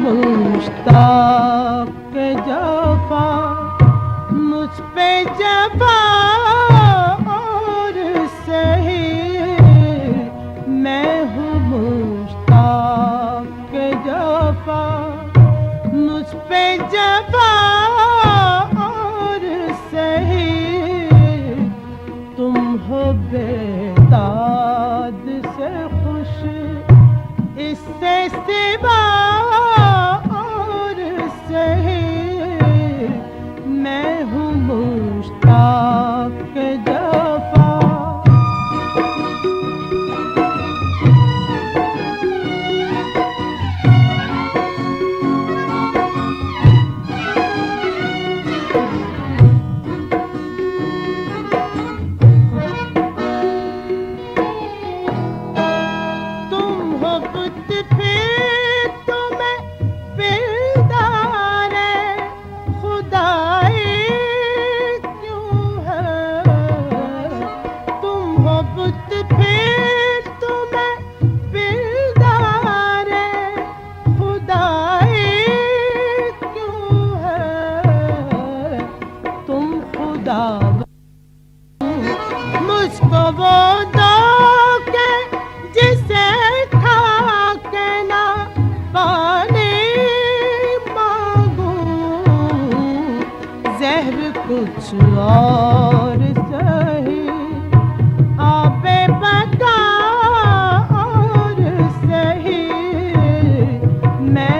मुश्ताक जफा, मुझ पे जफा और सही, मैं हूँ मुश्ताक जफा, मुझ पे जफा और सही, तुम हो बेदाद से खुश, इससे सिवा और सही, मैं हूँ मुश्ताक जफा। मुझको वो दो के जिसे खा के ना पानी मांगूं, जहर कुछ और सही, आबे बता और सही, मैं